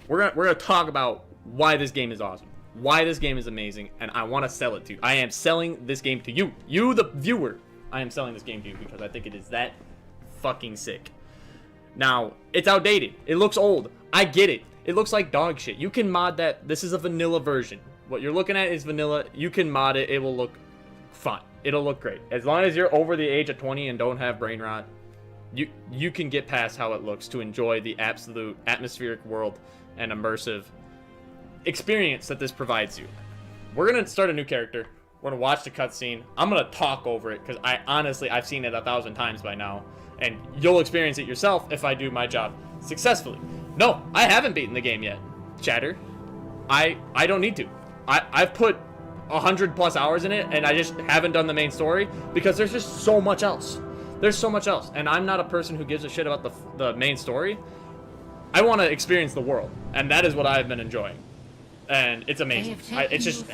We're gonna talk about why this game is awesome, why this game is amazing, and I want to sell it to you. I am selling this game to you, the viewer. I am selling this game to you because I think it is that fucking sick. Now, it's outdated. It looks old. I get it. It looks like dog shit. You can mod that. This is a vanilla version. What you're looking at is vanilla. You can mod it. It will look fun. It'll look great. As long as you're over the age of 20 and don't have brain rot, you can get past how it looks to enjoy the absolute atmospheric world and immersive experience that this provides you. We're going to start a new character. We're going to watch the cutscene. I'm going to talk over it because I've seen it 1,000 times by now. And you'll experience it yourself if I do my job successfully. No, I haven't beaten the game yet, chatter. I don't need to. I've put 100+ hours in it, and I just haven't done the main story because there's just so much else. There's so much else, and I'm not a person who gives a shit about the main story. I want to experience the world, and that is what I've been enjoying. And it's amazing. It's just,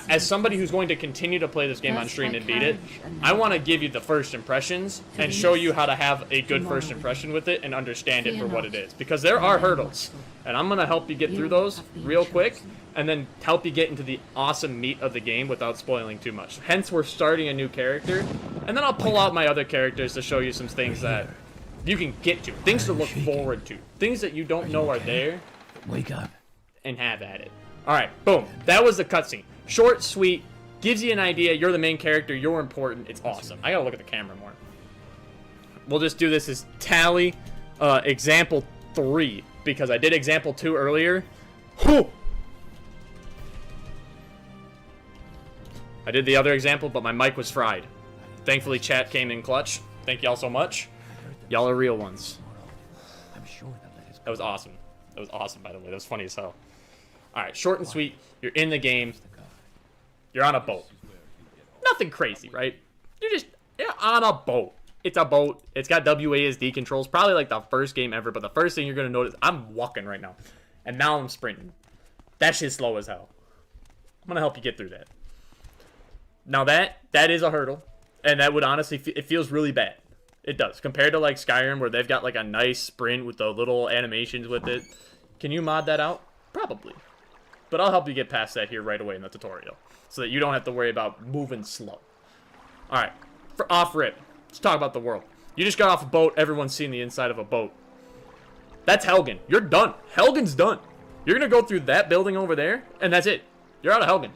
as somebody who's going to continue to play this game on stream and beat it, I want to give you the first impressions and show you how to have a good first impression with it and understand it for what it is. Because there are hurdles, and I'm going to help you get through those real quick, and then help you get into the awesome meat of the game without spoiling too much. Hence, we're starting a new character, and then I'll pull out my other characters to show you some things that you can get to, things to look forward to, things that you don't know are there. Wake up. And have at it. Alright, boom. That was the cutscene. Short, sweet, gives you an idea. You're the main character. You're important. It's awesome. I gotta look at the camera more. We'll just do this as tally example 3. Because I did example 2 earlier. Whew! I did the other example, but my mic was fried. Thankfully, chat came in clutch. Thank y'all so much. Y'all are real ones. That was awesome. That was awesome, by the way. That was funny as hell. Alright, short and sweet. You're in the game. You're on a boat. Nothing crazy, right? You're on a boat. It's a boat. It's got WASD controls. Probably like the first game ever, but the first thing you're going to notice, I'm walking right now. And now I'm sprinting. That shit's slow as hell. I'm going to help you get through that. Now that is a hurdle. And that would honestly, it feels really bad. It does. Compared to like Skyrim where they've got like a nice sprint with the little animations with it. Can you mod that out? Probably. But I'll help you get past that here right away in the tutorial. So that you don't have to worry about moving slow. Alright. For off rip. Let's talk about the world. You just got off a boat. Everyone's seen the inside of a boat. That's Helgen. You're done. Helgen's done. You're going to go through that building over there. And that's it. You're out of Helgen.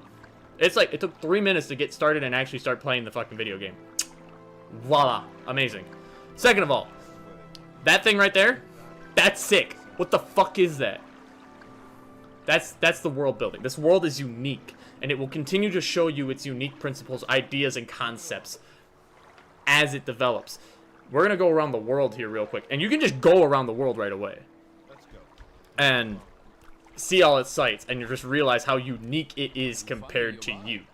It's like, it took 3 minutes to get started and actually start playing the fucking video game. Voila. Amazing. Second of all. That thing right there. That's sick. What the fuck is that? That's the world building. This world is unique, and it will continue to show you its unique principles, ideas, and concepts as it develops. We're going to go around the world here real quick, and you can just go around the world right away. Let's go. And see all its sights, and you just realize how unique it is compared to you.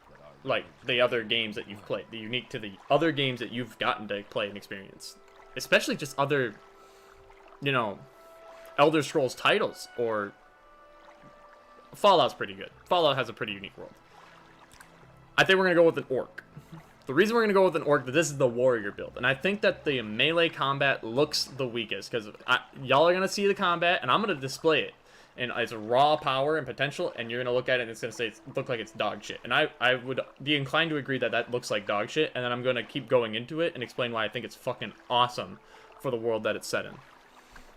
Like the other games that you've played. The unique to the other games that you've gotten to play and experience. Especially just other, you know, Elder Scrolls titles, or Fallout's pretty good. Fallout has a pretty unique world. I think we're going to go with an orc. The reason we're going to go with an orc, that this is the warrior build. And I think that the melee combat looks the weakest, because y'all are going to see the combat, and I'm going to display it. And it's raw power and potential, and you're going to look at it, and it's going to say look like it's dog shit. And I would be inclined to agree that that looks like dog shit, and then I'm going to keep going into it and explain why I think it's fucking awesome for the world that it's set in.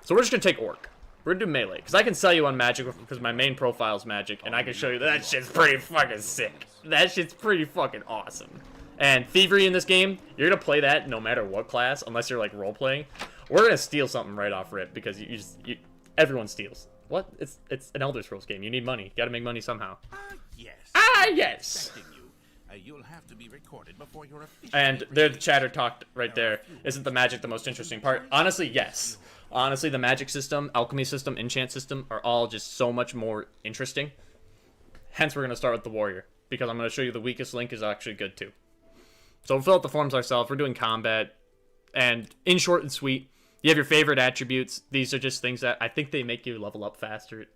So we're just going to take orc. We're going to do melee, because I can sell you on magic, because my main profile is magic, and I can show you that shit's pretty fucking sick. That shit's pretty fucking awesome. And thievery in this game, you're going to play that no matter what class, unless you're like role-playing. We're going to steal something right off rip, because everyone steals. What? It's an Elder Scrolls game. You need money. You gotta make money somehow. Yes. Yes! You'll have to be recorded before you're and there the chatter talked right there. Isn't the magic the most interesting part? Honestly, yes. Honestly, the magic system, alchemy system, enchant system are all just so much more interesting. Hence, we're going to start with the warrior, because I'm going to show you the weakest link is actually good too. So we'll fill out the forms ourselves. We're doing combat, and in short and sweet, you have your favorite attributes. These are just things that I think they make you level up faster.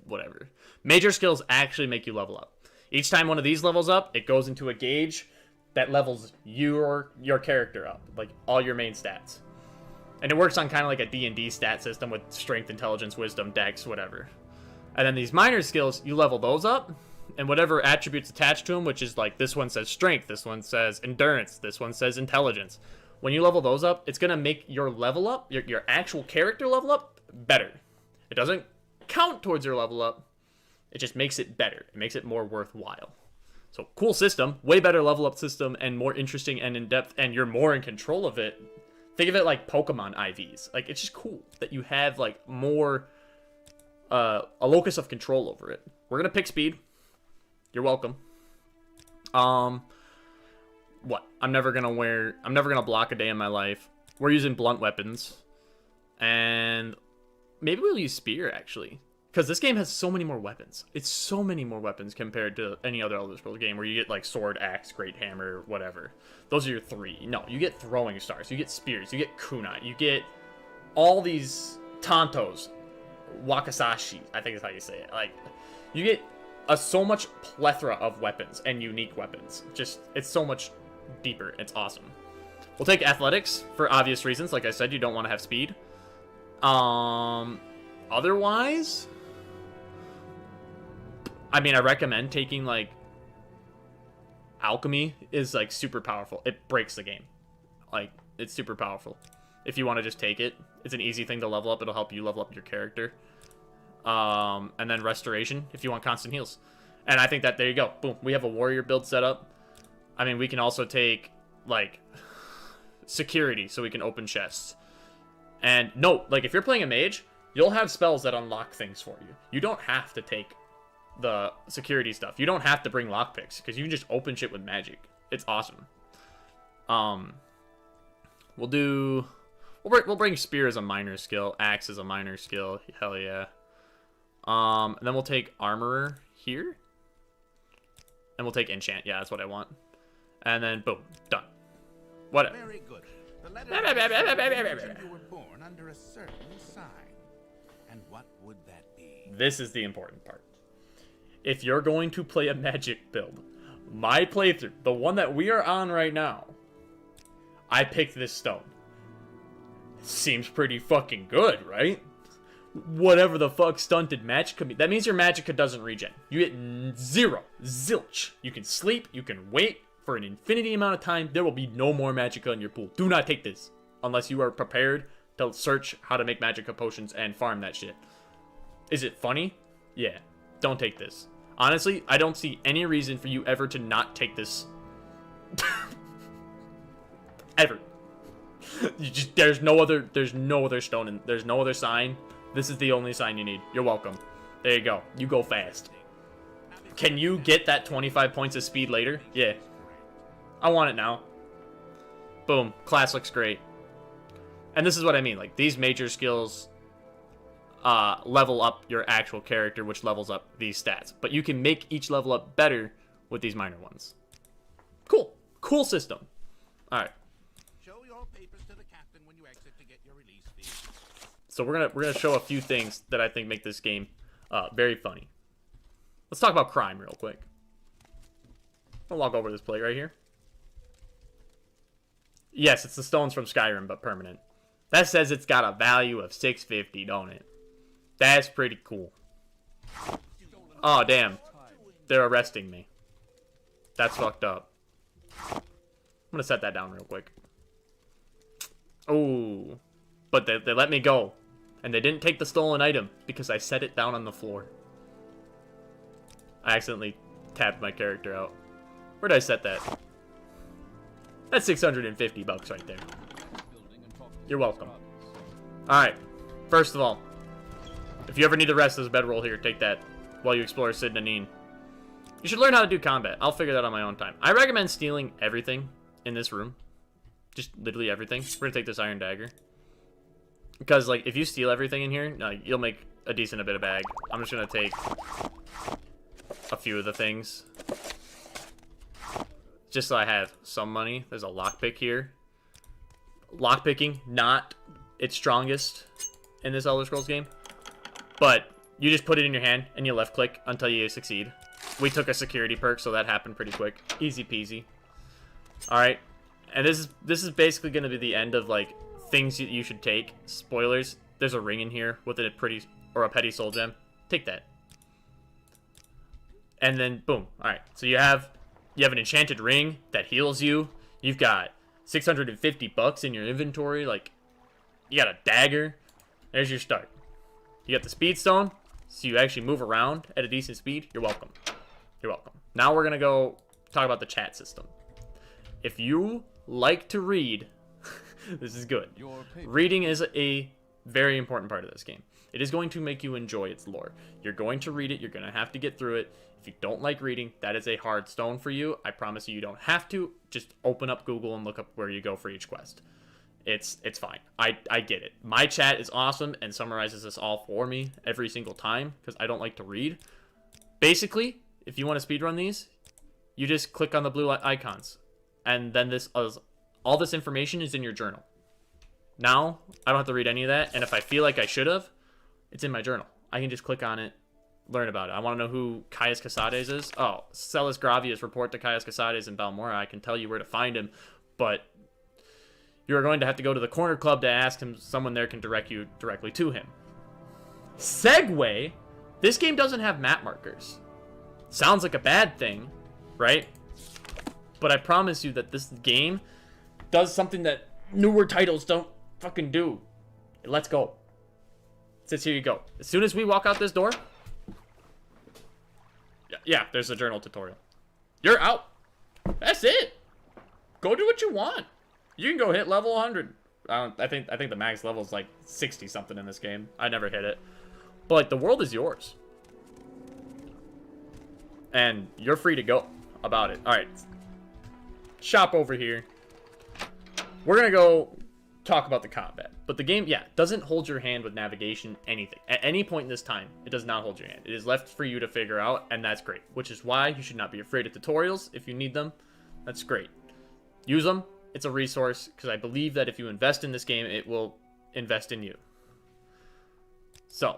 Whatever. Major skills actually make you level up. Each time one of these levels up, it goes into a gauge that levels your character up. Like all your main stats. And it works on kind of like a D&D stat system with strength, intelligence, wisdom, dex, whatever. And then these minor skills, you level those up, and whatever attributes attached to them, which is like this one says strength, this one says endurance, this one says intelligence. When you level those up, it's going to make your level up, your actual character level up, better. It doesn't count towards your level up. It just makes it better. It makes it more worthwhile. So, cool system. Way better level up system and more interesting and in-depth, and you're more in control of it. Think of it like Pokemon IVs. Like, it's just cool that you have, like, more, a locus of control over it. We're going to pick speed. You're welcome. What? I'm never going to block a day in my life. We're using blunt weapons. And maybe we'll use spear, actually. Because this game has so many more weapons. It's so many more weapons compared to any other Elder Scrolls game where you get like sword, axe, great hammer, whatever. Those are your 3. No, you get throwing stars, you get spears, you get kunai, you get all these tantos, wakasashi, I think is how you say it. Like, you get so much plethora of weapons and unique weapons. Just, it's so much deeper. It's awesome. We'll take athletics for obvious reasons. Like I said, you don't want to have speed. Otherwise, I mean, I recommend taking, like, alchemy is, like, super powerful. It breaks the game. Like, it's super powerful. If you want to just take it, it's an easy thing to level up. It'll help you level up your character. And then restoration, if you want constant heals. And I think that, there you go. Boom. We have a warrior build set up. I mean, we can also take, like, security, so we can open chests. And note, like, if you're playing a mage, you'll have spells that unlock things for you. You don't have to take the security stuff. You don't have to bring lockpicks, because you can just open shit with magic. It's awesome. We'll bring spear as a minor skill, axe as a minor skill. Hell yeah. And then we'll take armorer here, and we'll take enchant. Yeah, that's what I want. And then boom, done. Whatever. Very good. The letter you were born under a certain sign. And what would that be? This is the important part. If you're going to play a magic build, my playthrough, the one that we are on right now, I picked this stone. Seems pretty fucking good, right? Whatever the fuck stunted magic be. That means your magicka doesn't regen. You get 0. Zilch. You can sleep. You can wait for an infinity amount of time. There will be no more magicka in your pool. Do not take this unless you are prepared to search how to make magicka potions and farm that shit. Is it funny? Yeah. Don't take this. Honestly, I don't see any reason for you ever to not take this. Ever. There's no other stone and there's no other sign. This is the only sign you need. You're welcome. There you go. You go fast. Can you get that 25 points of speed later? Yeah. I want it now. Boom. Class looks great. And this is what I mean. Like, these major skills level up your actual character, which levels up these stats. But you can make each level up better with these minor ones. Cool. Cool system. Alright. Show your papers to the captain when you exit to get your release fee. So we're gonna show a few things that I think make this game very funny. Let's talk about crime real quick. I'll walk over this plate right here. Yes, it's the stones from Skyrim, but permanent. That says it's got a value of $650, don't it? That's pretty cool. Oh, damn. They're arresting me. That's fucked up. I'm gonna set that down real quick. Oh. But they let me go. And they didn't take the stolen item because I set it down on the floor. I accidentally tapped my character out. Where'd I set that? That's 650 bucks right there. You're welcome. Alright. First of all, if you ever need the rest of this bedroll here, take that while you explore Sid Nanine. You should learn how to do combat. I'll figure that out on my own time. I recommend stealing everything in this room. Just literally everything. We're gonna take this iron dagger. Because, like, if you steal everything in here, you'll make a decent bit of bag. I'm just gonna take a few of the things. Just so I have some money. There's a lockpick here. Lockpicking, not its strongest in this Elder Scrolls game. But you just put it in your hand and you left click until you succeed. We took a security perk, so that happened pretty quick. Easy peasy. Alright. And this is basically going to be the end of, like, things that you should take. Spoilers, there's a ring in here with a petty soul gem. Take that. And then, boom. Alright, so you have an enchanted ring that heals you. You've got 650 bucks in your inventory. Like, you got a dagger. There's your start. You got the speed stone, so you actually move around at a decent speed. You're welcome. You're welcome. Now we're going to go talk about the chat system. If you like to read, this is good. Reading is a very important part of this game. It is going to make you enjoy its lore. You're going to read it. You're going to have to get through it. If you don't like reading, that is a hard stone for you. I promise you don't have to. Just open up Google and look up where you go for each quest. It's fine. I get it. My chat is awesome and summarizes this all for me every single time because I don't like to read. Basically, if you want to speedrun these, you just click on the blue icons. And then all this information is in your journal. Now, I don't have to read any of that. And if I feel like I should have, it's in my journal. I can just click on it, learn about it. I want to know who Caius Casades is. Oh, Celis Gravius, report to Caius Casades in Balmora. I can tell you where to find him, but you're going to have to go to the corner club to ask him. Someone there can direct you directly to him. Segue, this game doesn't have map markers. Sounds like a bad thing, right? But I promise you that this game does something that newer titles don't fucking do. Let's go. It says here you go. As soon as we walk out this door, yeah, there's a journal tutorial. You're out. That's it. Go do what you want. You can go hit level 100. I think the max level is like 60 something in this game. I never hit it. But like the world is yours. And you're free to go about it. All right. Shop over here. We're going to go talk about the combat. But the game, yeah, doesn't hold your hand with navigation, anything. At any point in this time, it does not hold your hand. It is left for you to figure out, and that's great. Which is why you should not be afraid of tutorials if you need them. That's great. Use them. It's a resource, because I believe that if you invest in this game, it will invest in you. So.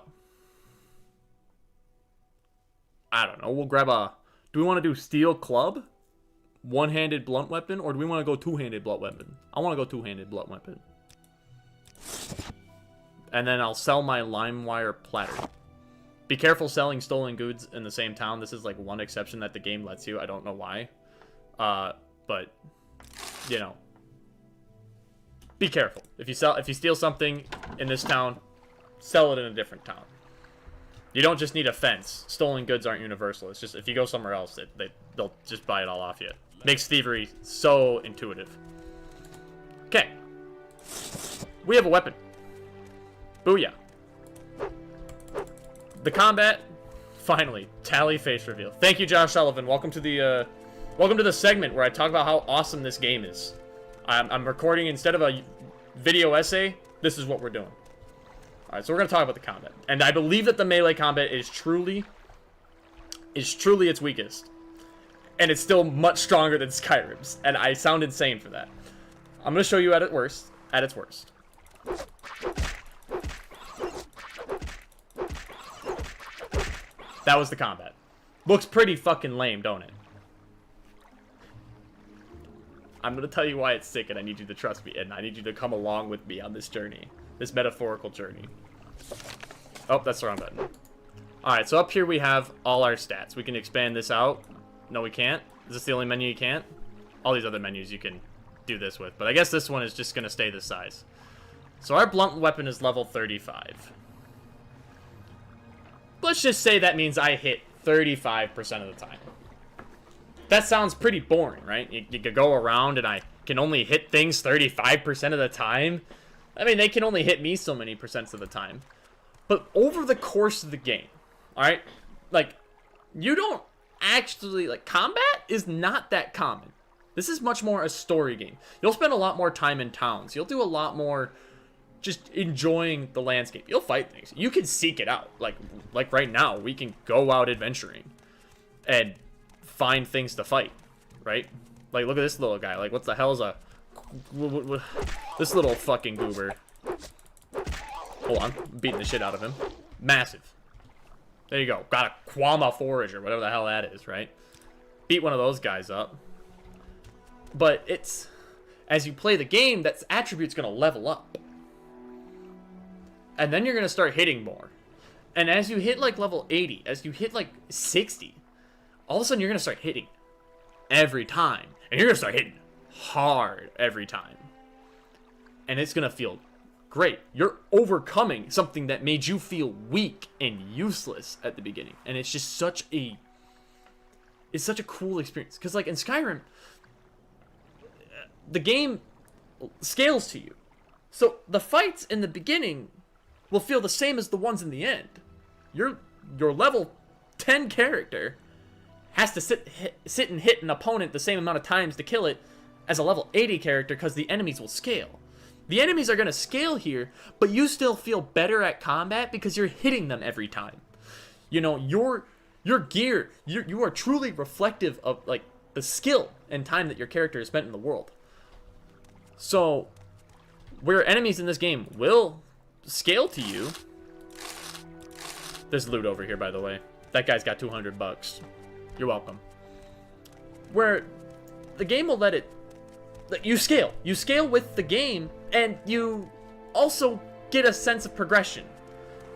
I don't know. We'll grab a... Do we want to do steel club? One-handed blunt weapon? Or do we want to go two-handed blunt weapon? I want to go two-handed blunt weapon. And then I'll sell my limewire platter. Be careful selling stolen goods in the same town. This is like one exception that the game lets you. I don't know why. But, you know. Be careful. If you steal something in this town, sell it in a different town. You don't just need a fence. Stolen goods aren't universal. It's just if you go somewhere else, they'll just buy it all off you. Makes thievery so intuitive. Okay. We have a weapon. Booyah. The combat, finally, tally face reveal. Thank you, Josh Sullivan. Welcome to the segment where I talk about how awesome this game is. I'm recording instead of a video essay. This is what we're doing. All right, so we're gonna talk about the combat, and I believe that the melee combat is truly its weakest, and it's still much stronger than Skyrim's, and I sound insane for that. I'm gonna show you at its worst. At its worst. That was the combat. Looks pretty fucking lame, don't it? I'm gonna tell you why it's sick, and I need you to trust me, and I need you to come along with me on this journey. This metaphorical journey. Oh, that's the wrong button. Alright, so up here we have all our stats. We can expand this out. No, we can't. Is this the only menu you can't? All these other menus you can do this with, but I guess this one is just gonna stay this size. So our blunt weapon is level 35. Let's just say that means I hit 35% of the time. That sounds pretty boring, right? You could go around and I can only hit things 35% of the time. I mean, they can only hit me so many percents of the time. But over the course of the game, alright? Like, you don't actually... Like, combat is not that common. This is much more a story game. You'll spend a lot more time in towns. You'll do a lot more just enjoying the landscape. You'll fight things. You can seek it out. Like right now, we can go out adventuring and find things to fight, right? Like, look at this little guy. Like, what the hell is a... This little fucking goober. Hold on. I'm beating the shit out of him. Massive. There you go. Got a Quama Forage or whatever the hell that is, right? Beat one of those guys up. But it's... as you play the game, that attribute's going to level up. And then you're going to start hitting more. And as you hit like level 80, as you hit like 60, all of a sudden you're going to start hitting every time. And you're going to start hitting hard every time. And it's going to feel great. You're overcoming something that made you feel weak and useless at the beginning. And it's just such a cool experience. Because like in Skyrim, the game scales to you. So the fights in the beginning will feel the same as the ones in the end. Your level 10 character has to sit and hit an opponent the same amount of times to kill it as a level 80 character, because the enemies will scale. The enemies are going to scale here, but you still feel better at combat because you're hitting them every time. You know, your gear, you are truly reflective of like the skill and time that your character has spent in the world. So, where enemies in this game will scale to you. There's loot over here, by the way. That guy's got $200. You're welcome. Where the game will let you scale. You scale with the game, and you also get a sense of progression.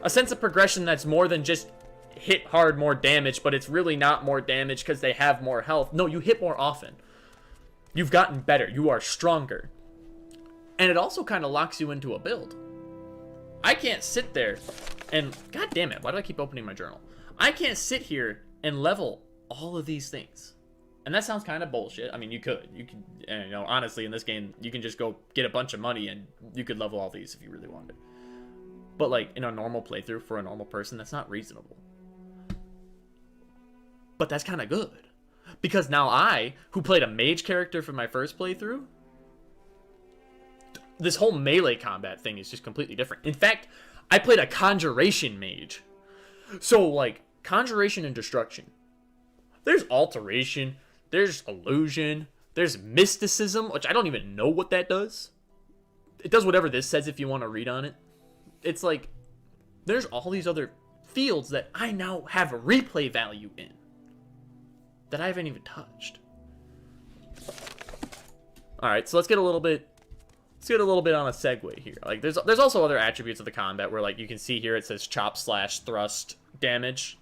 A sense of progression that's more than just hit hard, more damage, but it's really not more damage because they have more health. No, you hit more often. You've gotten better. You are stronger. And it also kind of locks you into a build. I can't sit there and... God damn it, why do I keep opening my journal? I can't sit here and level all of these things. And that sounds kind of bullshit. I mean, you could. You know, honestly, in this game, you can just go get a bunch of money and you could level all these if you really wanted. But, like, in a normal playthrough for a normal person, that's not reasonable. But that's kind of good. Because now I, who played a mage character for my first playthrough, this whole melee combat thing is just completely different. In fact, I played a conjuration mage. So, like, conjuration and destruction. There's alteration, there's illusion, there's mysticism, which I don't even know what that does. It does whatever this says if you want to read on it. It's like, there's all these other fields that I now have a replay value in that I haven't even touched. Alright, so let's get a little bit on a segue here. Like, there's also other attributes of the combat where, like, you can see here it says chop slash thrust damage.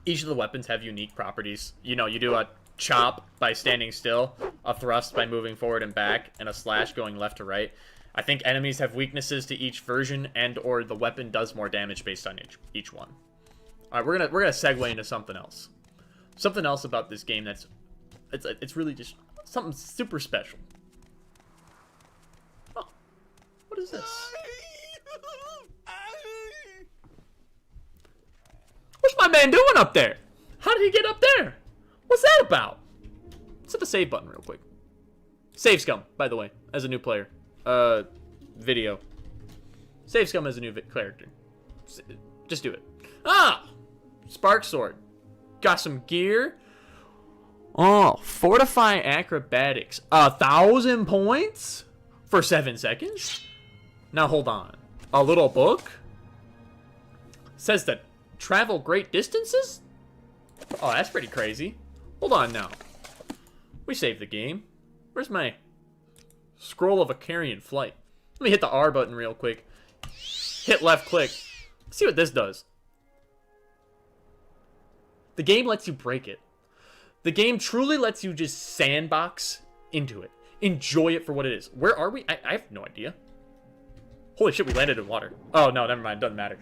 Each of the weapons have unique properties. You know, you do a chop by standing still, a thrust by moving forward and back, and a slash going left to right. I think enemies have weaknesses to each version, and or the weapon does more damage based on each one. All right, we're gonna segue into something else. Something else about this game it's really just something super special. Oh, what is this? What's my man doing up there? How did he get up there? What's that about? Let's hit the save button real quick. Save Scum, by the way, as a new player. Video. Save Scum as a new character. Just do it. Ah! Spark Sword. Got some gear. Oh, Fortify Acrobatics. 1,000 points? For 7 seconds? Now hold on. A little book? Says that travel great distances? Oh, that's pretty crazy. Hold on now. We saved the game. Where's my scroll of Icarian flight? Let me hit the R button real quick. Hit left click. See what this does. The game lets you break it. The game truly lets you just sandbox into it. Enjoy it for what it is. Where are we? I have no idea. Holy shit, we landed in water. Oh, no, never mind. Doesn't matter.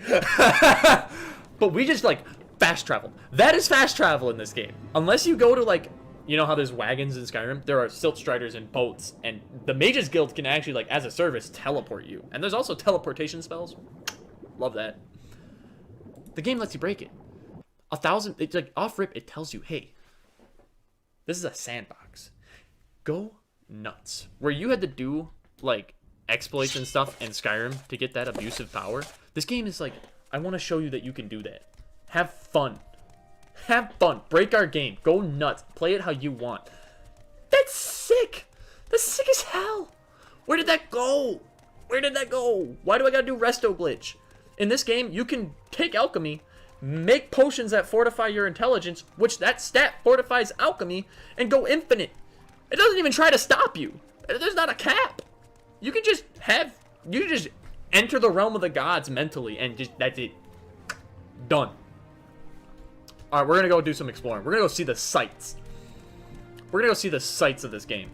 But we just, like, fast travel. That is fast travel in this game. Unless you go to, like, you know how there's wagons in Skyrim? There are silt striders and boats. And the Mages Guild can actually, like, as a service, teleport you. And there's also teleportation spells. Love that. The game lets you break it. 1,000, it's like, off rip, it tells you, hey, this is a sandbox. Go nuts. Where you had to do, like, exploits and stuff in Skyrim to get that abusive power, this game is like, I want to show you that you can do that. Have fun. Have fun. Break our game. Go nuts. Play it how you want. That's sick. That's sick as hell. Where did that go? Where did that go? Why do I gotta do resto glitch? In this game, you can take alchemy, make potions that fortify your intelligence, which that stat fortifies alchemy, and go infinite. It doesn't even try to stop you. There's not a cap. You can just enter the realm of the gods mentally, and just, that's it. Done. Alright, we're gonna go do some exploring. We're gonna go see the sights. We're gonna go see the sights of this game.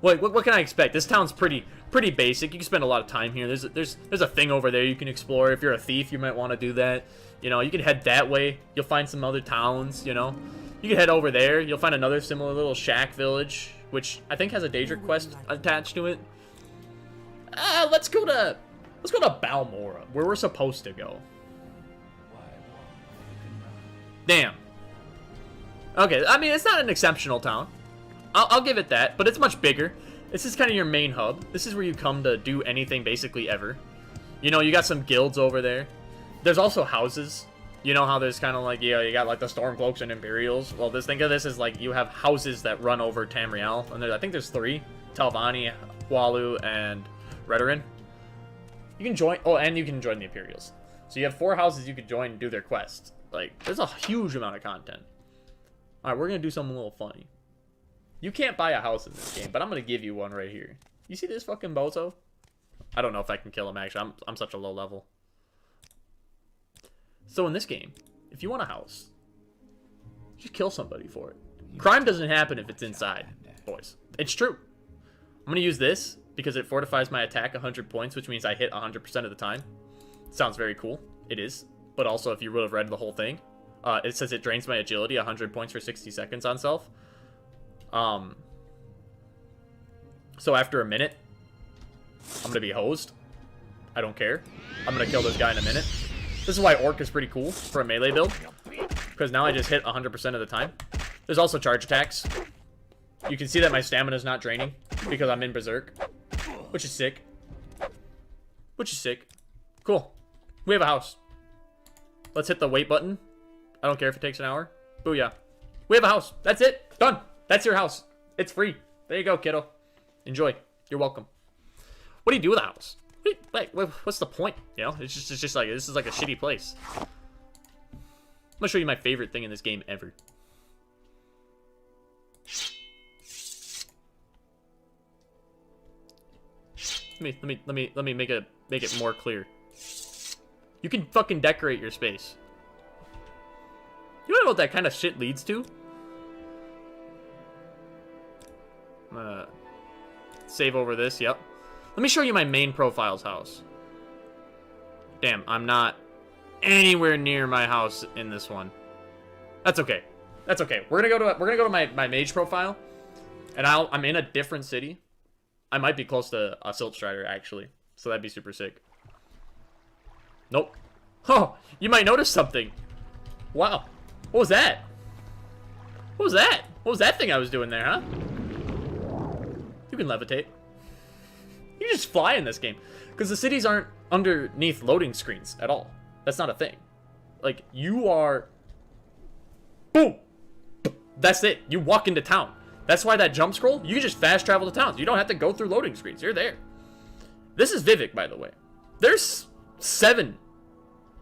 Wait, what can I expect? This town's pretty basic. You can spend a lot of time here. There's a thing over there you can explore. If you're a thief, you might want to do that. You know, you can head that way. You'll find some other towns, you know. You can head over there. You'll find another similar little shack village, which I think has a Daedric quest attached to it. Let's go to Balmora, where we're supposed to go. Damn. Okay, I mean, it's not an exceptional town. I'll give it that, but it's much bigger. This is kind of your main hub. This is where you come to do anything basically ever. You know, you got some guilds over there. There's also houses. You know how there's kind of like, you got like the Stormcloaks and Imperials? Well, think of this as like you have houses that run over Tamriel. And I think there's 3. Telvanni, Hualu, and Redoran. You can join, and you can join the Imperials. So you have 4 houses you could join and do their quests. Like, there's a huge amount of content. Alright, we're going to do something a little funny. You can't buy a house in this game, but I'm going to give you one right here. You see this fucking bozo? I don't know if I can kill him, actually. I'm such a low level. So in this game, if you want a house, just kill somebody for it. Crime doesn't happen if it's inside, boys. It's true. I'm going to use this because it fortifies my attack 100 points, which means I hit 100% of the time. Sounds very cool. It is. But also, if you would have read the whole thing, it says it drains my agility 100 points for 60 seconds on self. So after a minute, I'm going to be hosed. I don't care. I'm going to kill this guy in a minute. This is why Orc is pretty cool for a melee build. Because now I just hit 100% of the time. There's also charge attacks. You can see that my stamina is not draining because I'm in Berserk. Which is sick. Which is sick. Cool. We have a house. Let's hit the wait button. I don't care if it takes an hour. Booyah. We have a house. That's it. Done. That's your house. It's free. There you go, kiddo. Enjoy. You're welcome. What do you do with a house? What's the point? You know, it's just like, this is like a shitty place. I'm gonna show you my favorite thing in this game ever. Let me make it more clear. You can fucking decorate your space. You wanna know what that kind of shit leads to? I'm gonna save over this, yep. Let me show you my main profile's house. Damn, I'm not anywhere near my house in this one. That's okay. That's okay. We're gonna go to my mage profile, and I'm in a different city. I might be close to a Silt Strider actually, so that'd be super sick. Nope. Oh, you might notice something. Wow. What was that? What was that? What was that thing I was doing there, huh? You can levitate. You just fly in this game. Because the cities aren't underneath loading screens at all. That's not a thing. Like, you are... Boom! That's it. You walk into town. That's why that jump scroll, you can just fast travel to towns. You don't have to go through loading screens. You're there. This is Vivek, by the way. There's 7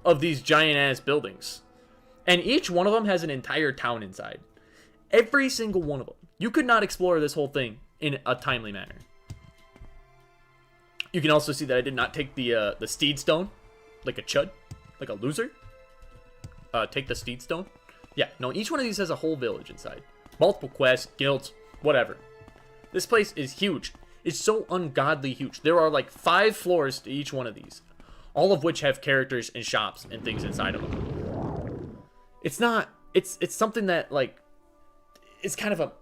of these giant-ass buildings. And each one of them has an entire town inside. Every single one of them. You could not explore this whole thing in a timely manner. You can also see that I did not take the Steed Stone, like a chud, like a loser. Take the Steed Stone. Yeah, no, each one of these has a whole village inside. Multiple quests, guilds, whatever. This place is huge. It's so ungodly huge. There are like 5 floors to each one of these, all of which have characters and shops and things inside of them. It's not, it's something that, like, it's kind of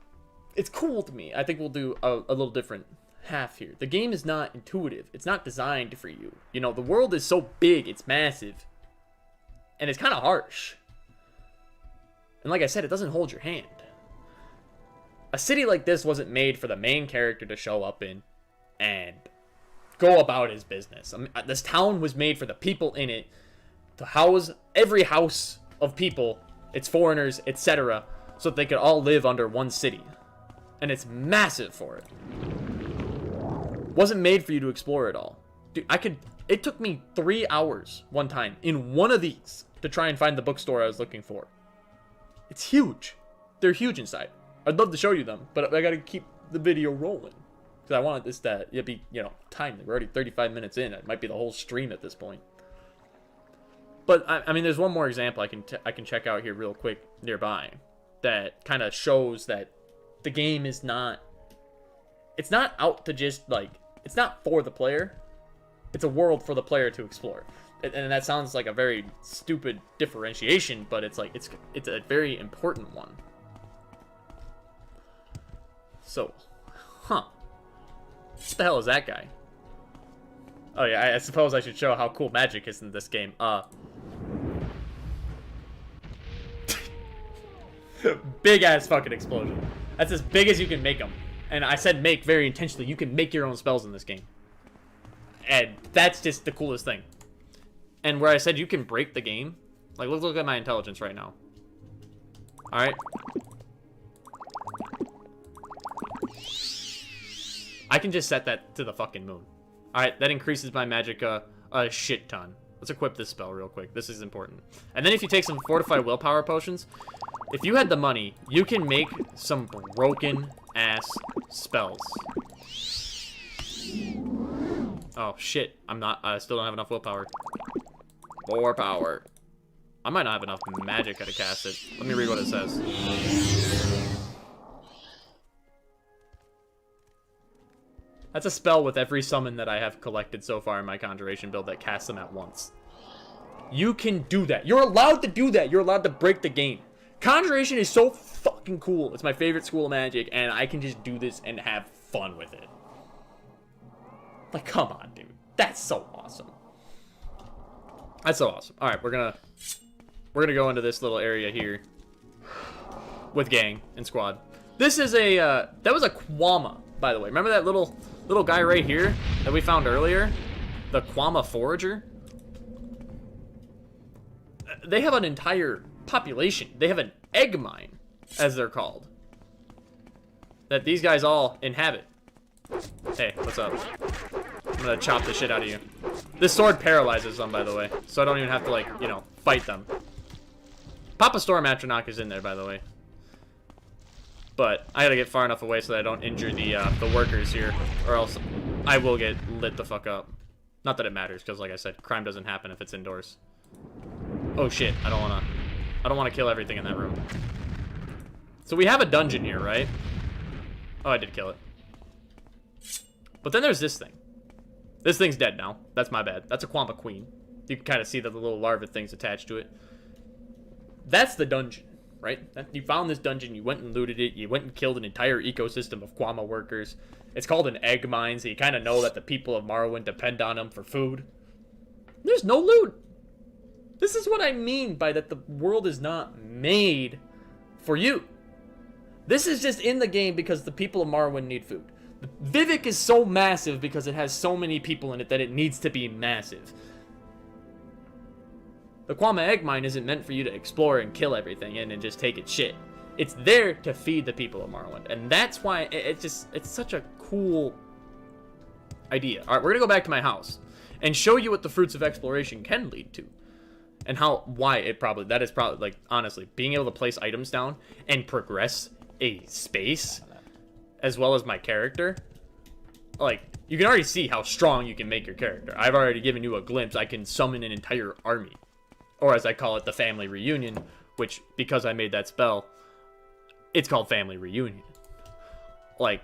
it's cool to me. I think we'll do a little different half here. The game is not intuitive. It's not designed for you. You know, the world is so big, it's massive, and it's kind of harsh. And like I said, it doesn't hold your hand. A city like this wasn't made for the main character to show up in and go about his business. I mean, this town was made for the people in it to house every house of people, its foreigners, etc., so that they could all live under one city. And it's massive for it. Wasn't made for you to explore it all. Dude, it took me 3 hours one time in one of these to try and find the bookstore I was looking for. It's huge. They're huge inside. I'd love to show you them, but I gotta keep the video rolling. Because I wanted this to be, you know, timely. We're already 35 minutes in. It might be the whole stream at this point. But, I mean, there's one more example I can check out here real quick nearby that kind of shows that the game is not... It's not out to just, like... It's not for the player. It's a world for the player to explore. And that sounds like a very stupid differentiation, but it's like, it's a very important one. So, huh. What the hell is that guy? Oh yeah, I suppose I should show how cool magic is in this game. Big ass fucking explosion. That's as big as you can make them. And I said make very intentionally. You can make your own spells in this game. And that's just the coolest thing. And where I said you can break the game, like look at my intelligence right now. Alright. I can just set that to the fucking moon. Alright, that increases my magic a shit ton. Let's equip this spell real quick. This is important. And then if you take some fortified willpower potions, if you had the money, you can make some broken ass spells. Oh shit, I still don't have enough willpower. More power. I might not have enough magic to cast it. Let me read what it says. That's a spell with every summon that I have collected so far in my conjuration build that casts them at once. You can do that. You're allowed to do that. You're allowed to break the game. Conjuration is so fucking cool. It's my favorite school of magic, and I can just do this and have fun with it. Like, come on, dude. That's so awesome. That's so awesome. All right, we're gonna go into this little area here with gang and squad. This is a that was a Kwama, by the way. Remember that little guy right here that we found earlier? The Kwama forager? They have an entire population. They have an egg mine, as they're called, that these guys all inhabit. Hey, what's up? I'm gonna chop the shit out of you. This sword paralyzes them, by the way, so I don't even have to, like, you know, fight them. Papa Storm Atronach is in there, by the way. But I gotta get far enough away so that I don't injure the workers here, or else I will get lit the fuck up. Not that it matters, because like I said, crime doesn't happen if it's indoors. Oh shit, I don't wanna kill everything in that room. So we have a dungeon here, right? Oh, I did kill it. But then there's this thing. This thing's dead now. That's my bad. That's a Kwama Queen. You can kind of see that the little larva thing's attached to it. That's the dungeon, right? You found this dungeon, you went and looted it, you went and killed an entire ecosystem of Kwama workers. It's called an egg mine, so you kind of know that the people of Morrowind depend on them for food. There's no loot. This is what I mean by that the world is not made for you. This is just in the game because the people of Morrowind need food. Vivek is so massive because it has so many people in it that it needs to be massive. The Kwama Egg Mine isn't meant for you to explore and kill everything in and just take its shit. It's there to feed the people of Morrowind, and that's why it's such a cool idea. All right, we're gonna go back to my house and show you what the fruits of exploration can lead to, and that is probably like, honestly, being able to place items down and progress a space as well as my character. Like, you can already see how strong you can make your character. I've already given you a glimpse. I can summon an entire army, or as I call it, the family reunion, which, because I made that spell, it's called family reunion. Like,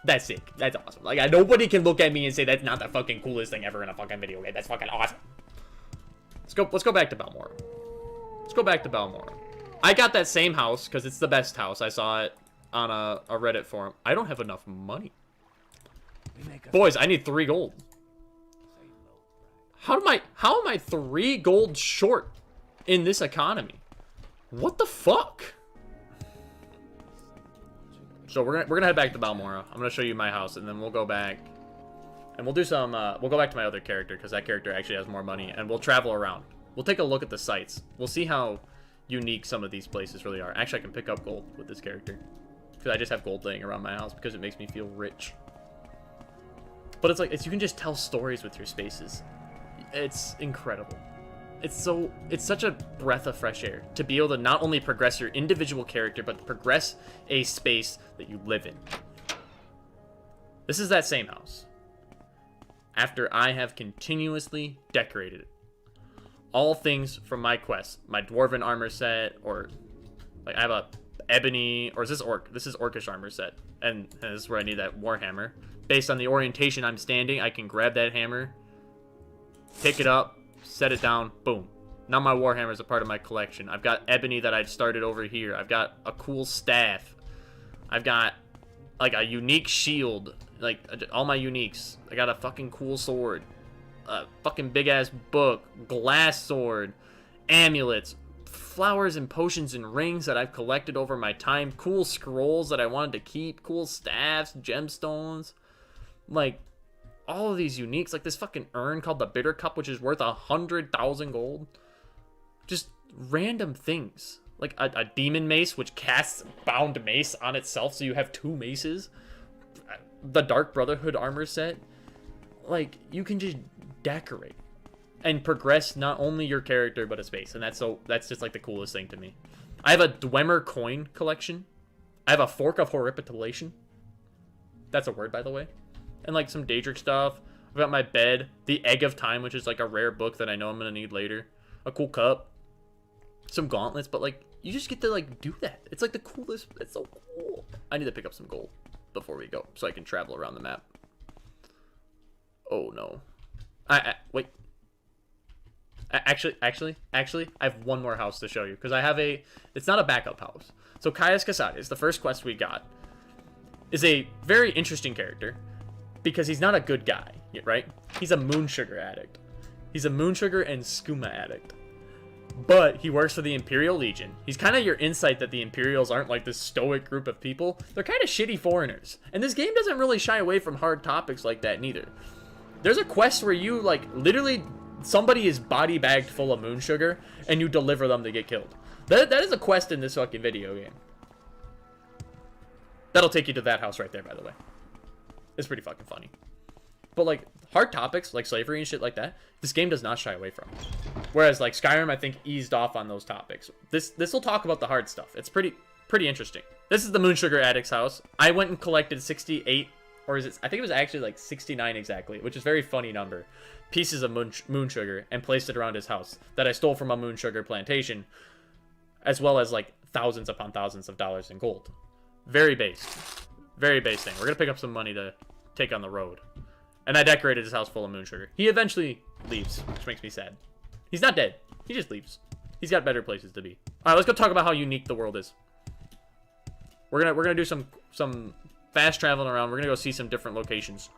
that's sick. That's awesome. Like, nobody can look at me and say that's not the fucking coolest thing ever in a fucking video game. That's fucking awesome. Let's go back to Balmora. Let's go back to Balmora. I got that same house because it's the best house. I saw it on a Reddit forum. I don't have enough money. Boys, I need 3 gold. How am I 3 gold short in this economy? What the fuck? So we're gonna head back to Balmora. I'm gonna show you my house, and then we'll go back and we'll do some we'll go back to my other character because that character actually has more money, and we'll travel around. We'll take a look at the sites. We'll see how unique some of these places really are. Actually, I can pick up gold with this character because I just have gold laying around my house because it makes me feel rich. But it's like, you can just tell stories with your spaces. It's incredible. It's such a breath of fresh air to be able to not only progress your individual character, but progress a space that you live in. This is that same house. After I have continuously decorated it. All things from my quest. My dwarven armor set, or like I have a ebony, or is this orc? This is orcish armor set. And this is where I need that warhammer. Based on the orientation I'm standing, I can grab that hammer, pick it up, set it down, boom. Now my warhammer is a part of my collection. I've got ebony that I started over here. I've got a cool staff. I've got like a unique shield, like all my uniques. I got a fucking cool sword, a fucking big ass book, glass sword, amulets, flowers and potions and rings that I've collected over my time, cool scrolls that I wanted to keep, cool staffs, gemstones, like all of these uniques, like this fucking urn called the Bitter Cup, which is worth 100,000 gold. Just random things. Like a demon mace, which casts bound mace on itself, so you have 2 maces. The Dark Brotherhood armor set. Like, you can just decorate and progress not only your character, but a space. And that's just like the coolest thing to me. I have a Dwemer coin collection. I have a Fork of Horripilation. That's a word, by the way. And like some Daedric stuff. I've got my bed. The Egg of Time, which is like a rare book that I know I'm going to need later. A cool cup. Some gauntlets, but like, you just get to like do that. It's like the coolest. It's so cool. I need to pick up some gold before we go so I can travel around the map. Oh no. Wait. Actually, I have one more house to show you, because I have it's not a backup house. So Caius Casades, the first quest we got, is a very interesting character because he's not a good guy, right? He's a moon sugar addict. He's a moon sugar and skooma addict. But he works for the Imperial Legion. He's kind of your insight that the Imperials aren't like this stoic group of people. They're kind of shitty foreigners. And this game doesn't really shy away from hard topics like that neither. There's a quest where you, like, literally, somebody is body bagged full of moon sugar, and you deliver them to get killed. That is a quest in this fucking video game. That'll take you to that house right there, by the way. It's pretty fucking funny. But, like, hard topics, like slavery and shit like that, this game does not shy away from. Whereas, like, Skyrim, I think, eased off on those topics. This will talk about the hard stuff. It's pretty interesting. This is the Moon Sugar Addict's house. I went and collected 68, or is it, I think it was actually, like, 69 exactly, which is a very funny number, pieces of moon sugar, and placed it around his house that I stole from a moon sugar plantation, as well as, like, thousands upon thousands of dollars in gold. Very base. Very base thing. We're gonna pick up some money to take on the road. And I decorated his house full of moon sugar. He eventually leaves, which makes me sad. He's not dead. He just leaves. He's got better places to be. All right, let's go talk about how unique the world is. We're gonna do some fast traveling around. We're gonna go see some different locations.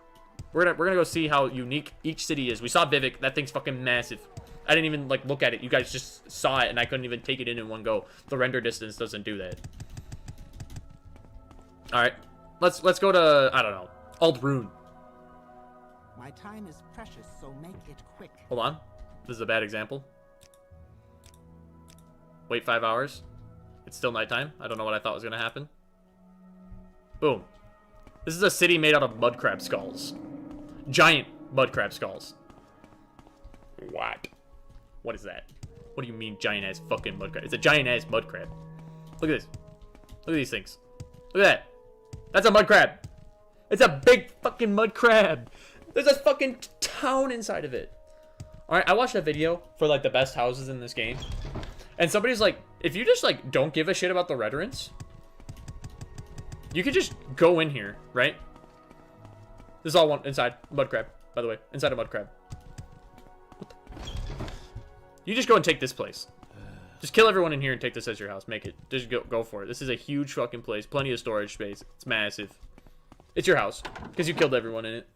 We're gonna go see how unique each city is. We saw Vivek. That thing's fucking massive. I didn't even like look at it. You guys just saw it, and I couldn't even take it in one go. The render distance doesn't do that. All right, let's go to, I don't know, Aldrune. My time is precious, so make it quick. Hold on. This is a bad example. Wait 5 hours. It's still nighttime. I don't know what I thought was going to happen. Boom. This is a city made out of mud crab skulls. Giant mud crab skulls. What? What is that? What do you mean giant ass fucking mud crab? It's a giant ass mud crab. Look at this. Look at these things. Look at that. That's a mud crab. It's a big fucking mud crab. There's a fucking town inside of it. Alright, I watched a video for, like, the best houses in this game. And somebody's like, if you just, like, don't give a shit about the Redderants, you could just go in here, right? This is all one inside. Mud crab, by the way. Inside a mud crab. What the? You just go and take this place. Just kill everyone in here and take this as your house. Make it. Just go for it. This is a huge fucking place. Plenty of storage space. It's massive. It's your house. Because you killed everyone in it.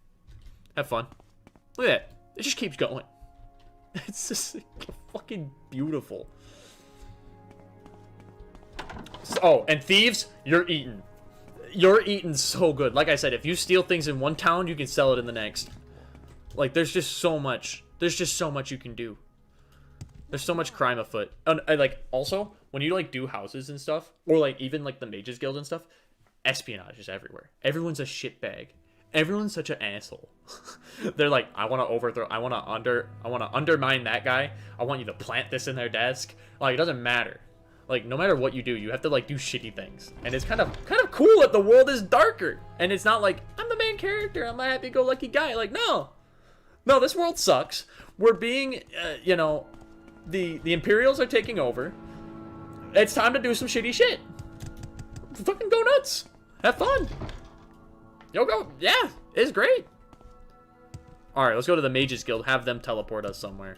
Have fun. Look at that. It just keeps going. It's just fucking beautiful. Oh, and thieves, you're eaten. You're eaten so good. Like I said, if you steal things in one town, you can sell it in the next. Like, there's just so much. There's just so much you can do. There's so much crime afoot. And like, also, when you, like, do houses and stuff, or, like, even, like, the Mages Guild and stuff, espionage is everywhere. Everyone's a shitbag. Everyone's such an asshole. They're like, I want to overthrow, I want to undermine that guy. I want you to plant this in their desk. Like, it doesn't matter. Like, no matter what you do, you have to, like, do shitty things. And it's kind of cool that the world is darker. And it's not like, I'm the main character. I'm a happy-go-lucky guy. Like, no. No, this world sucks. We're being, you know, the Imperials are taking over. It's time to do some shitty shit. Fucking go nuts. Have fun. Yo, go. Yeah, it's great. Alright, let's go to the Mages Guild. Have them teleport us somewhere.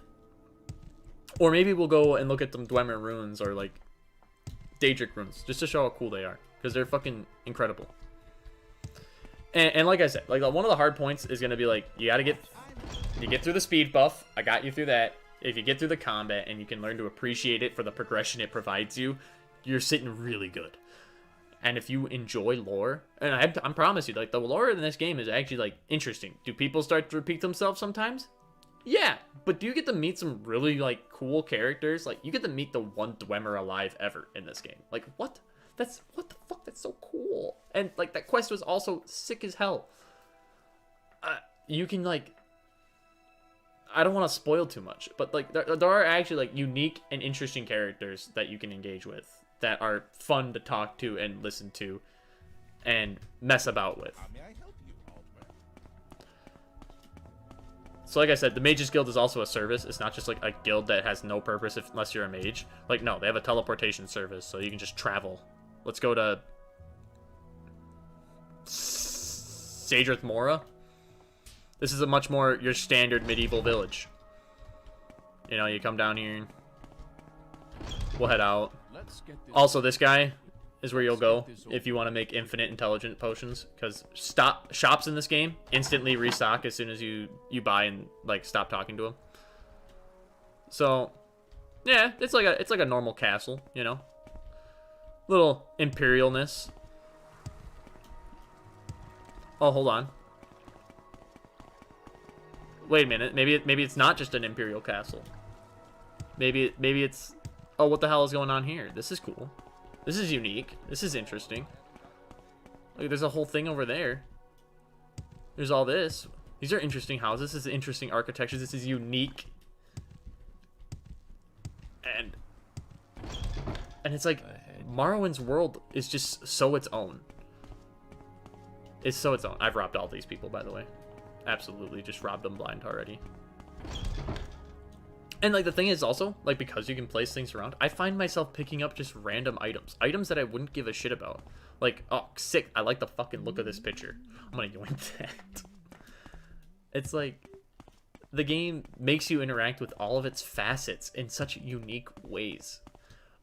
Or maybe we'll go and look at some Dwemer runes or, like, Daedric runes. Just to show how cool they are. Because they're fucking incredible. And like I said, like, one of the hard points is going to be, like, you get through the speed buff. I got you through that. If you get through the combat and you can learn to appreciate it for the progression it provides you, you're sitting really good. And if you enjoy lore, and I promise you, like, the lore in this game is actually, like, interesting. Do people start to repeat themselves sometimes? Yeah, but do you get to meet some really, like, cool characters? Like, you get to meet the one Dwemer alive ever in this game. Like, what? What the fuck? That's so cool. And, like, that quest was also sick as hell. You can, like, I don't want to spoil too much, but, like, there are actually, like, unique and interesting characters that you can engage with that are fun to talk to and listen to and mess about with. How may I help you, Aldwin? So like I said, the Mages Guild is also a service. It's not just like a guild that has no purpose unless you're a mage. Like, no, they have a teleportation service, so you can just travel. Let's go to Sadrith Mora. This is a much more your standard medieval village. You know, you come down here. We'll head out. Let's get this Also, this guy is where you'll go if you want to make infinite intelligent potions, because shops in this game instantly restock as soon as you buy and, like, stop talking to them. So yeah, it's like a normal castle, you know, little imperialness. Oh, hold on, wait a minute, maybe it's not just an imperial castle. Maybe it's, oh, what the hell is going on here? This is cool. This is unique. This is interesting. Look, there's a whole thing over there. There's all this. These are interesting houses. This is interesting architecture. This is unique. And it's like, Morrowind's world is just so its own. It's so its own. I've robbed all these people, by the way. Absolutely, just robbed them blind already. And, like, the thing is also, like, because you can place things around, I find myself picking up just random items. Items that I wouldn't give a shit about. Like, oh, sick. I like the fucking look of this picture. I'm gonna yoink that. It's like, the game makes you interact with all of its facets in such unique ways.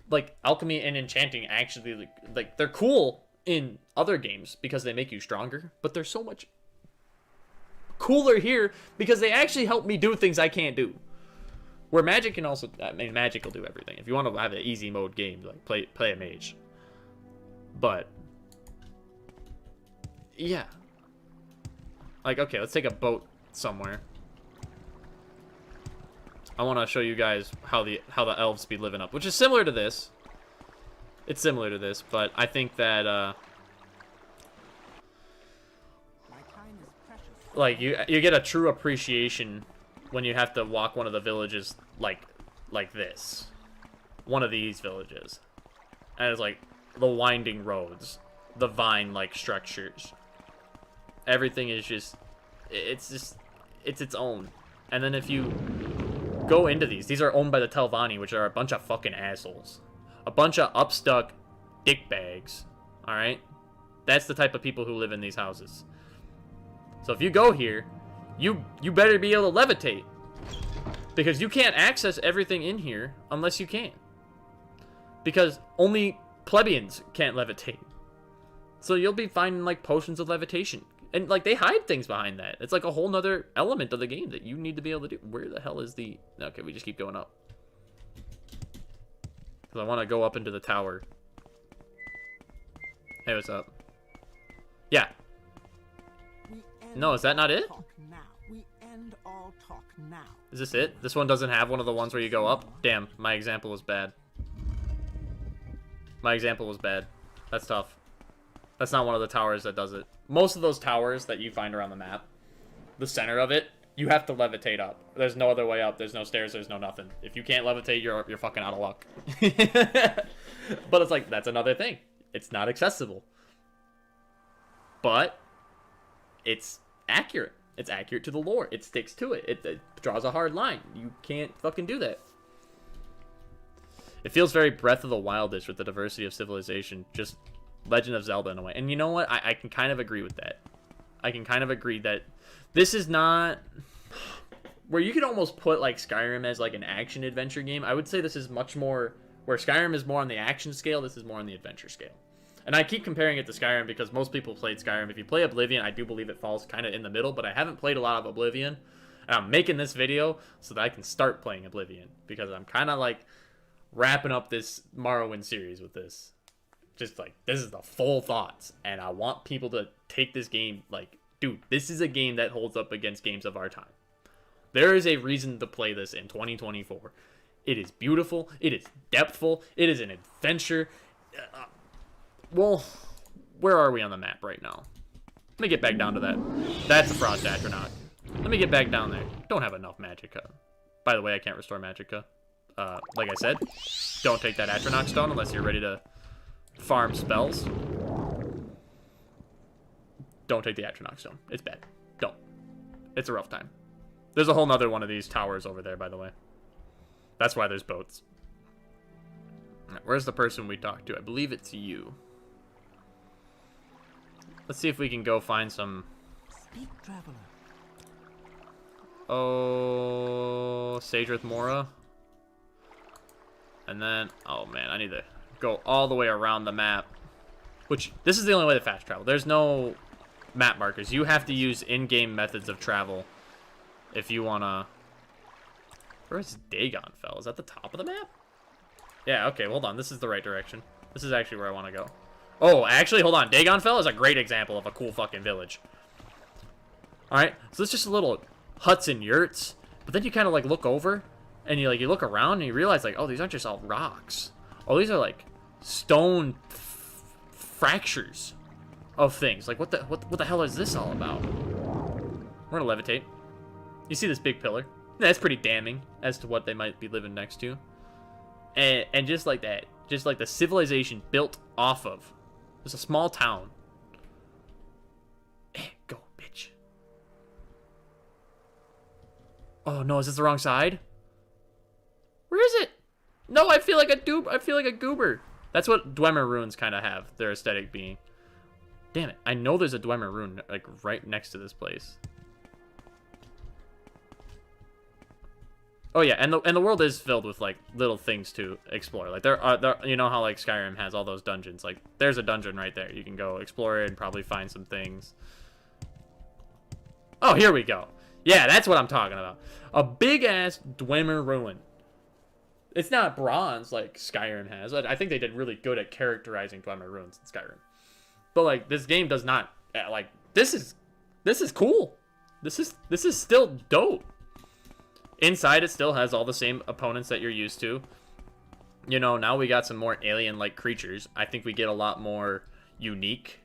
Like, alchemy and enchanting actually, like, they're cool in other games because they make you stronger, but they're so much cooler here because they actually help me do things I can't do. Where magic can also, I mean, magic will do everything. If you want to have an easy mode game, like, play a mage. But yeah, like, okay, let's take a boat somewhere. I want to show you guys how the elves be living up, which is similar to this. It's similar to this, but I think that like, you get a true appreciation when you have to walk one of the villages like this, one of these villages, and it's like the winding roads, the vine-like structures. Everything is just, it's its own. And then if you go into these are owned by the Telvanni, which are a bunch of fucking assholes, a bunch of upstuck dickbags. All right, that's the type of people who live in these houses. So if you go here, you better be able to levitate, because you can't access everything in here unless you can, because only plebeians can't levitate. So you'll be finding, like, potions of levitation, and, like, they hide things behind that. It's like a whole nother element of the game that you need to be able to do. Where the hell is the, okay, we just keep going up because I want to go up into the tower. Hey, what's up? Yeah. No, is that not it? We end all talk now. Is this it? This one doesn't have one of the ones where you go up? Damn, my example was bad. My example was bad. That's tough. That's not one of the towers that does it. Most of those towers that you find around the map, the center of it, you have to levitate up. There's no other way up. There's no stairs. There's no nothing. If you can't levitate, you're fucking out of luck. But it's like, that's another thing. It's not accessible. But it's accurate. It's accurate to the lore. It sticks to it. It draws a hard line. You can't fucking do that. It feels very Breath of the Wildish with the diversity of civilization. Just Legend of Zelda in a way. And you know what? I can kind of agree with that. I can kind of agree that this is not... Where you could almost put like Skyrim as like an action adventure game. I would say this is much more... Where Skyrim is more on the action scale, this is more on the adventure scale. And I keep comparing it to Skyrim because most people played Skyrim. If you play Oblivion, I do believe it falls kind of in the middle, but I haven't played a lot of Oblivion. And I'm making this video so that I can start playing Oblivion because I'm kind of like wrapping up this Morrowind series with this. Just like, this is the full thoughts. And I want people to take this game like, dude, this is a game that holds up against games of our time. There is a reason to play this in 2024. It is beautiful. It is depthful. It is an adventure. Well, where are we on the map right now? Let me get back down to that. That's a Frost Atronach. Let me get back down there. Don't have enough Magicka. By the way, I can't restore Magicka. Like I said, don't take that Atronach stone unless you're ready to farm spells. Don't take the Atronach stone. It's bad. Don't. It's a rough time. There's a whole nother one of these towers over there, by the way. That's why there's boats. Where's the person we talked to? I believe it's you. Let's see if we can go find some... Speak, traveler. Oh, Sadrith Mora. And then, oh man, I need to go all the way around the map. Which, this is the only way to fast travel. There's no map markers. You have to use in-game methods of travel if you want to... Where's Dagon Fell? Is that the top of the map? Yeah, okay, hold on. This is the right direction. This is actually where I want to go. Oh, actually, hold on. Dagon Fell is a great example of a cool fucking village. Alright, so it's just a little huts and yurts. But then you kind of, like, look over, and you look around, and you realize, like, oh, these aren't just all rocks. Oh, these are, like, stone fractures of things. Like, what the hell is this all about? We're gonna levitate. You see this big pillar? That's pretty damning as to what they might be living next to. And just like that, just like the civilization built off of. There's a small town. Go, bitch. Oh no, is this the wrong side? Where is it? No, I feel like a goober. That's what Dwemer runes kind of have, their aesthetic being. Damn it, I know there's a Dwemer rune like right next to this place. Oh yeah, and the world is filled with like little things to explore. Like there you know how like Skyrim has all those dungeons. Like there's a dungeon right there. You can go explore it and probably find some things. Oh, here we go. Yeah, that's what I'm talking about. A big ass Dwemer ruin. It's not bronze like Skyrim has. I think they did really good at characterizing Dwemer ruins in Skyrim. But like this game does not like this is cool. This is still dope. Inside, it still has all the same opponents that you're used to. You know, now we got some more alien-like creatures. I think we get a lot more unique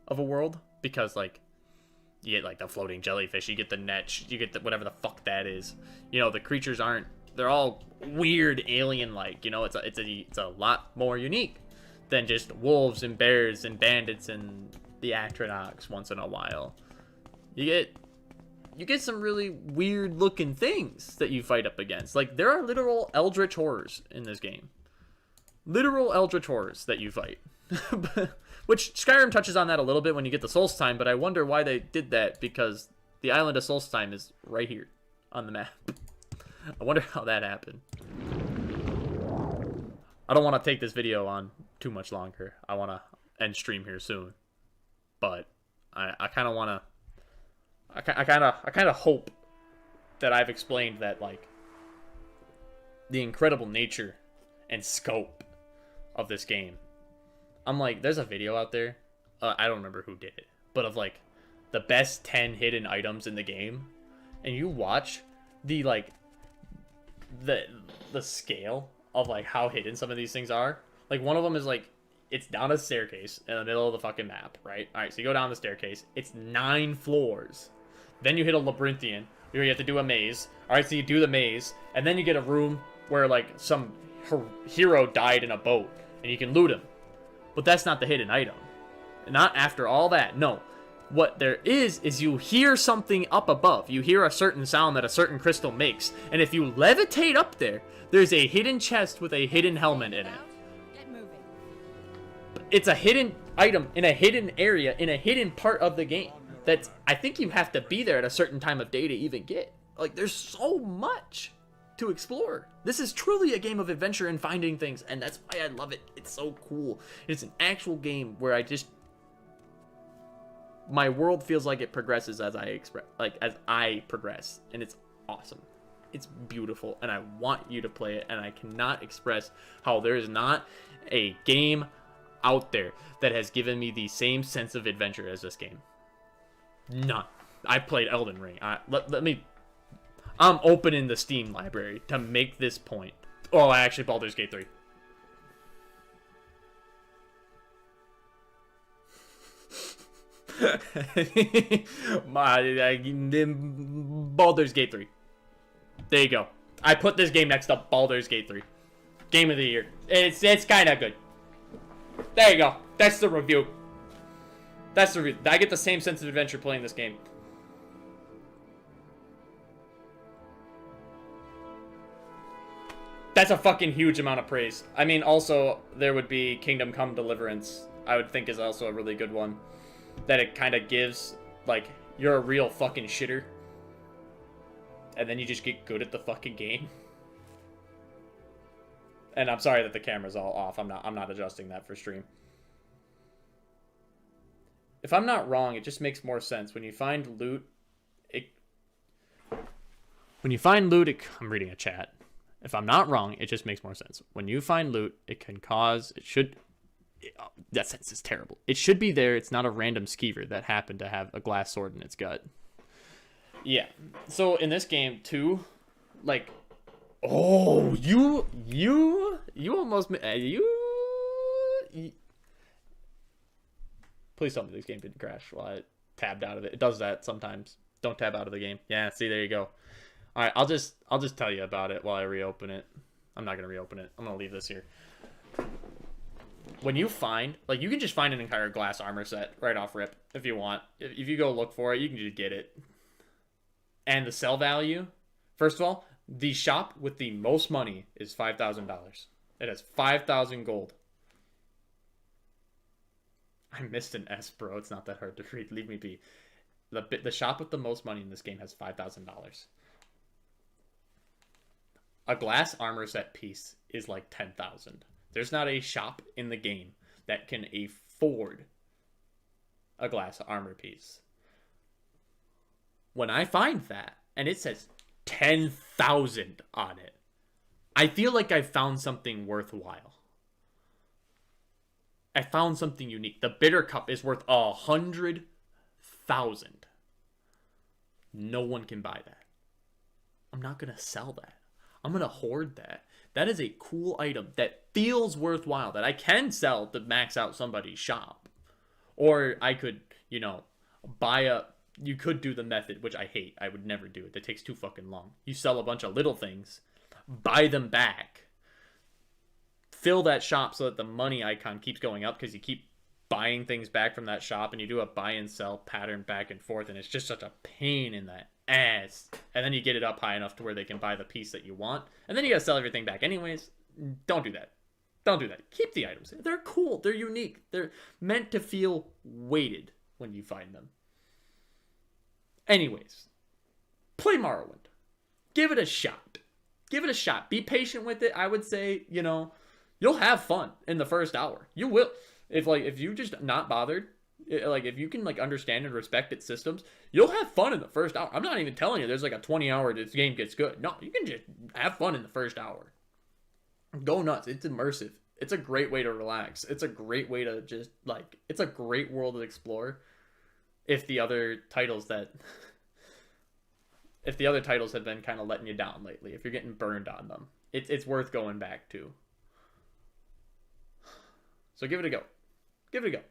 of a world. Because, like, you get, like, the floating jellyfish. You get the net. You get the, whatever the fuck that is. You know, the creatures aren't... They're all weird alien-like. You know, it's a lot more unique than just wolves and bears and bandits and the Atronachs once in a while. You get some really weird looking things that you fight up against. Like, there are literal eldritch horrors in this game. Literal eldritch horrors that you fight. Which, Skyrim touches on that a little bit when you get the Solstheim, but I wonder why they did that, because the island of Solstheim is right here on the map. I wonder how that happened. I don't want to take this video on too much longer. I want to end stream here soon. But I kind of want to... I kind of hope that I've explained that, like, the incredible nature and scope of this game. I'm like, there's a video out there, I don't remember who did it, but of, like, the best 10 hidden items in the game, and you watch the, like, the scale of, like, how hidden some of these things are. Like, one of them is, like, it's down a staircase in the middle of the fucking map, right? Alright, so you go down the staircase, it's 9 floors. Then you hit a labyrinthian, where you have to do a maze. Alright, so you do the maze, and then you get a room where, like, some hero died in a boat, and you can loot him. But that's not the hidden item. Not after all that, no. What there is you hear something up above. You hear a certain sound that a certain crystal makes. And if you levitate up there, there's a hidden chest with a hidden helmet in it. Get moving. It's a hidden item in a hidden area, in a hidden part of the game. That's, I think you have to be there at a certain time of day to even get. Like, there's so much to explore. This is truly a game of adventure and finding things, and that's why I love it. It's so cool. It's an actual game where my world feels like it progresses as I progress, and it's awesome. It's beautiful, and I want you to play it, and I cannot express how there is not a game out there that has given me the same sense of adventure as this game. None. I played Elden Ring. I'm opening the Steam library to make this point. Oh, actually, Baldur's Gate 3. Baldur's Gate 3. There you go. I put this game next to Baldur's Gate 3. Game of the year. It's kind of good. There you go. That's the review. That's the review. I get the same sense of adventure playing this game. That's a fucking huge amount of praise. I mean, also, there would be Kingdom Come Deliverance. I would think is also a really good one. That it kind of gives, like, you're a real fucking shitter. And then you just get good at the fucking game. And I'm sorry that the camera's all off. I'm not adjusting that for stream. If I'm not wrong, it just makes more sense. When you find loot, I'm reading a chat. If I'm not wrong, it just makes more sense. When you find loot, that sense is terrible. It should be there. It's not a random skeever that happened to have a glass sword in its gut. Yeah. So in this game too, like, oh, you almost please tell me this game didn't crash while I tabbed out of it. It does that sometimes. Don't tab out of the game. Yeah, see, there you go. All right, I'll just tell you about it while I reopen it. I'm not gonna reopen it. I'm gonna leave this here. When you find, like, you can just find an entire glass armor set right off rip if you want. If you go look for it, you can just get it. And the sell value, first of all, the shop with the most money is $5,000. It has 5,000 gold. I missed an S, bro. It's not that hard to read. Leave me be. The shop with the most money in this game has $5,000. A glass armor set piece is like 10,000. There's not a shop in the game that can afford a glass armor piece. When I find that, and it says 10,000 on it, I feel like I found something worthwhile. I found something unique. The bitter cup is worth 100,000. No one can buy that. I'm not gonna sell that. I'm gonna hoard that. That is a cool item that feels worthwhile, that I can sell to max out somebody's shop. Or I could, you could do the method, which I hate. I would never do it. That takes too fucking long. You sell a bunch of little things, buy them back, fill that shop so that the money icon keeps going up because you keep buying things back from that shop, and you do a buy and sell pattern back and forth, and it's just such a pain in the ass. And then you get it up high enough to where they can buy the piece that you want, and then you gotta sell everything back anyways. Don't do that. Don't do that. Keep the items. They're cool. They're unique. They're meant to feel weighted when you find them. Anyways, play Morrowind. Give it a shot. Give it a shot. Be patient with it. I would say, you'll have fun in the first hour. You will. If you just not bothered, if you can understand and respect its systems, you'll have fun in the first hour. I'm not even telling you there's a 20-hour this game gets good. No, you can just have fun in the first hour. Go nuts. It's immersive. It's a great way to relax. It's a great way to just it's a great world to explore. If the other titles have been kind of letting you down lately, if you're getting burned on them, it's worth going back to. So give it a go. Give it a go.